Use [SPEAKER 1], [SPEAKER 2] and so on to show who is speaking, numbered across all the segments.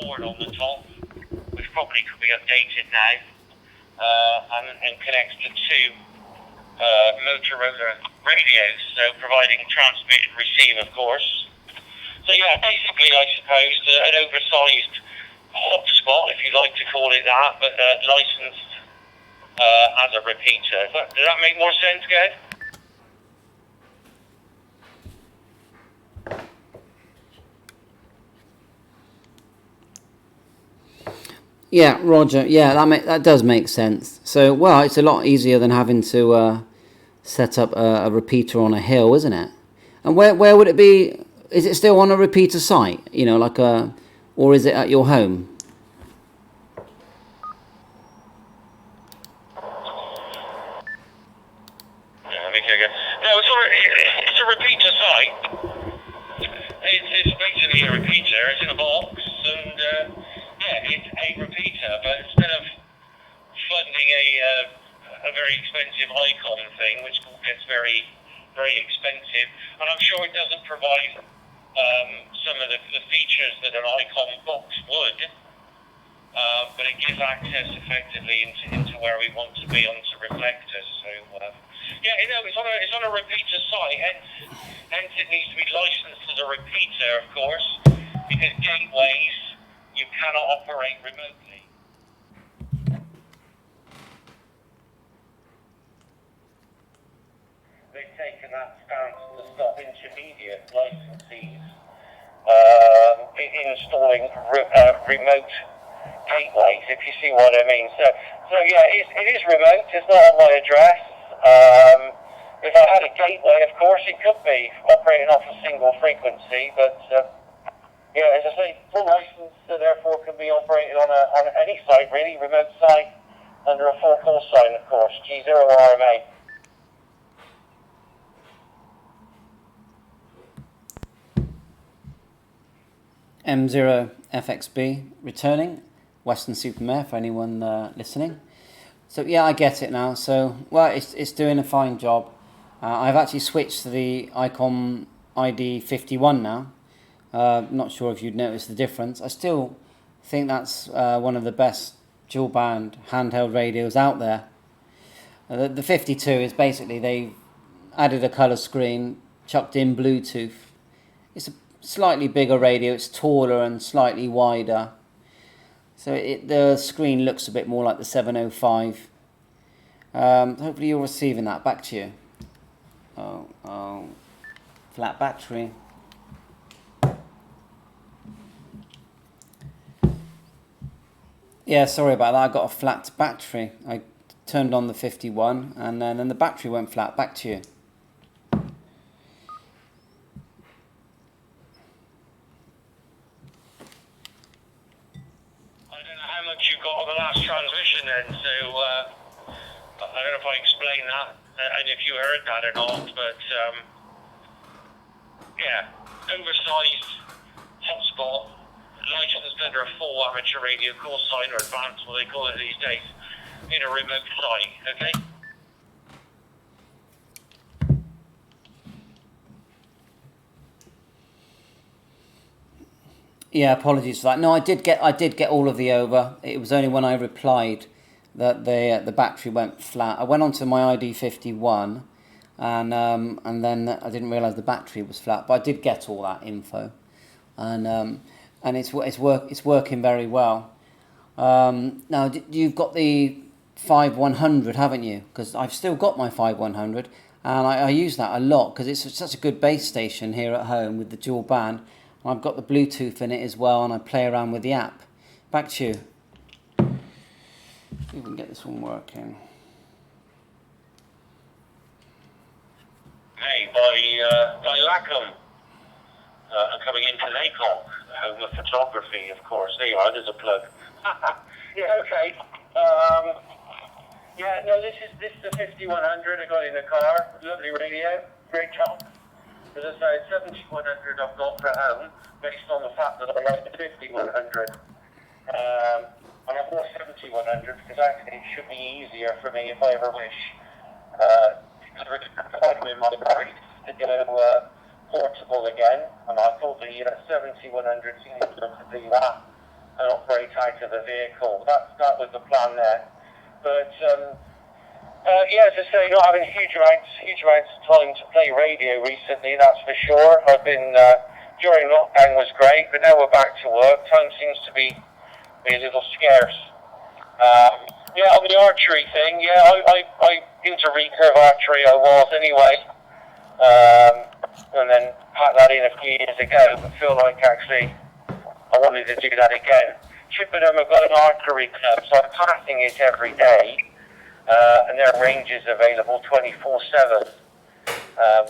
[SPEAKER 1] board on the top, which probably could be updated now, and connects to two Motorola radios, so providing transmit and receive, of course. So yeah, basically, I suppose an oversized hotspot, if you like to call it that, but licensed as a repeater. Does that make more sense, Gav?
[SPEAKER 2] Yeah, Roger. Yeah, that does make sense. So, well, it's a lot easier than having to set up a repeater on a hill, isn't it? And where would it be? Is it still on a repeater site? You know, like or is it at your home?
[SPEAKER 1] No, it's a repeater site. It's basically a repeater. It's in a box, and yeah, it's a repeater. But instead of funding a very expensive ICOM thing, which gets very, very expensive, and I'm sure it doesn't provide some of the features that an ICOM box would, but it gives access effectively into where we want to be onto reflectors. So yeah, you know, it's on a repeater site, hence it needs to be licensed as a repeater, of course, because gateways you cannot operate remotely. They've taken that stance to stop intermediate licensees installing remote gateways, if you see what I mean. So yeah, it is remote. It's not on my address. If I had a gateway, of course, it could be operating off a single frequency, but yeah, as I say, full license, so therefore can be operated on any site, really, remote site, under a full call sign, of course, G0RMA.
[SPEAKER 2] M0FXB returning, Western-super-Mare for anyone listening. So yeah, I get it now. So well, it's doing a fine job. I've actually switched to the ICOM ID-51 now. Not sure if you'd noticed the difference. I still think that's one of the best dual band handheld radios out there. The 52 is basically they added a colour screen, chucked in Bluetooth. It's a slightly bigger radio. It's taller and slightly wider. So the screen looks a bit more like the 705. Hopefully you're receiving that. Back to you. Oh, flat battery. Yeah, sorry about that. I got a flat battery. I turned on the 51 and then the battery went flat. Back to you.
[SPEAKER 1] You got on the last transmission then, so I don't know if I explained that and if you heard that or not, but yeah, oversized hotspot, licensed under a full amateur radio call sign, or advanced, what they call it these days, in a remote site, okay?
[SPEAKER 2] Yeah, apologies for that. No, I did get all of the over. It was only when I replied that the battery went flat. I went onto my ID-51, and then I didn't realise the battery was flat. But I did get all that info, and it's working very well. Now you've got the 5100, haven't you? Because I've still got my 5100, and I use that a lot because it's such a good base station here at home with the dual band. I've got the Bluetooth in it as well, and I play around with the app. Back to you. See if we can get this one working.
[SPEAKER 1] Hey, by ICOM, coming into ICOM, home of photography, of course. There you are, there's a plug. Yeah, okay. Yeah, no, this is the 5100 I got in the car. Lovely radio, great job. As I say, 7100 I've got for home, based on the fact that I like the 5100. And I bought 7100 because actually it should be easier for me if I ever wish to find them in my bag to go portable again. And I thought the 7100 seemed to do that and operate out of the vehicle. That was the plan there. But yeah, as I say, not having huge amounts of time to play radio recently, that's for sure. I've been, during lockdown was great, but now we're back to work. Time seems to be a little scarce. Yeah, on the archery thing, yeah, I into recurve archery I was anyway. And then packed that in a few years ago, but feel like actually I wanted to do that again. Chippenham have got an archery club, so I'm passing it every day. And their range is available 24/7,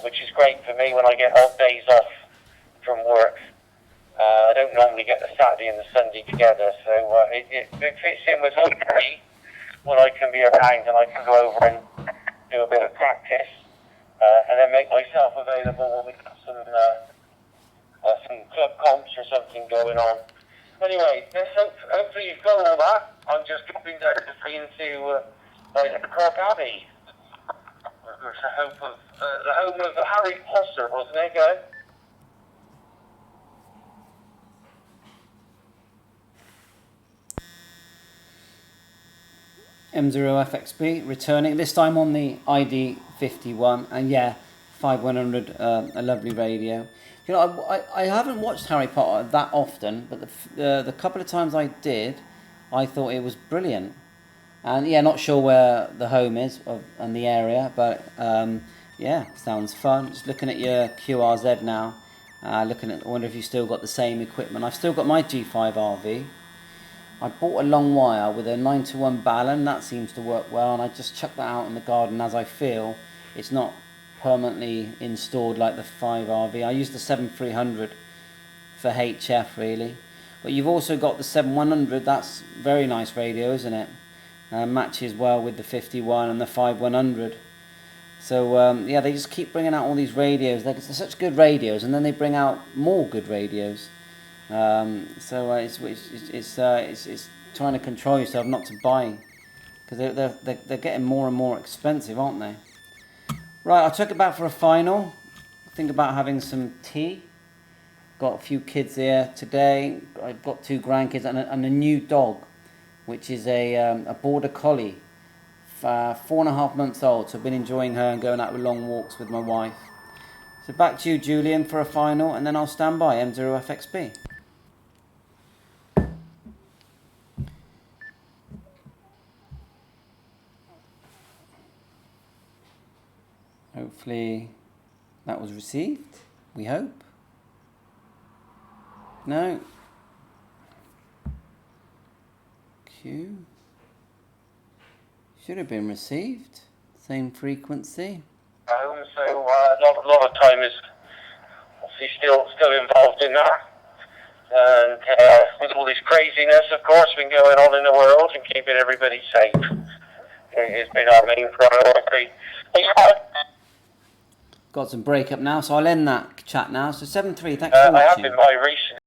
[SPEAKER 1] which is great for me when I get odd days off from work. I don't normally get the Saturday and the Sunday together, so it fits in with me when I can be around and I can go over and do a bit of practice, and then make myself available when we have some club comps or something going on. Anyway, hopefully you've got all that. I'm just dropping down into Cork Abbey. It was the home of Harry Potter, wasn't it, guys?
[SPEAKER 2] M0FXB returning, this time on the ID-51, and yeah, 5100, a lovely radio. You know, I haven't watched Harry Potter that often, but the couple of times I did, I thought it was brilliant. And yeah, not sure where the home is and the area, but yeah, sounds fun. Just looking at your QRZ now, I wonder if you still got the same equipment. I've still got my G5RV. I bought a long wire with a 9-to-1 Ballon. That seems to work well, and I just chuck that out in the garden as I feel. It's not permanently installed like the 5RV. I use the 7300 for HF really. But you've also got the 7100. That's very nice radio, isn't it? Matches well with the 51 and the 5100. So yeah, they just keep bringing out all these radios. They're such good radios, and then they bring out more good radios. So it's trying to control yourself not to buy, because they're getting more and more expensive, aren't they? Right, I'll check it back for a final. Think about having some tea. Got a few kids here today. I've got 2 grandkids and a new dog, which is a border collie, 4.5 months old. So I've been enjoying her and going out with long walks with my wife. So back to you, Julian, for a final, and then I'll stand by M0FXB. Hopefully that was received, we hope. No. Q. Should have been received. Same frequency.
[SPEAKER 1] So a lot of time is obviously still involved in that. And with all this craziness, of course, been going on in the world and keeping everybody safe. It's been our main priority.
[SPEAKER 2] Got some breakup now, so I'll end that chat now. So 7-3, thanks for watching.
[SPEAKER 1] I have been by recently.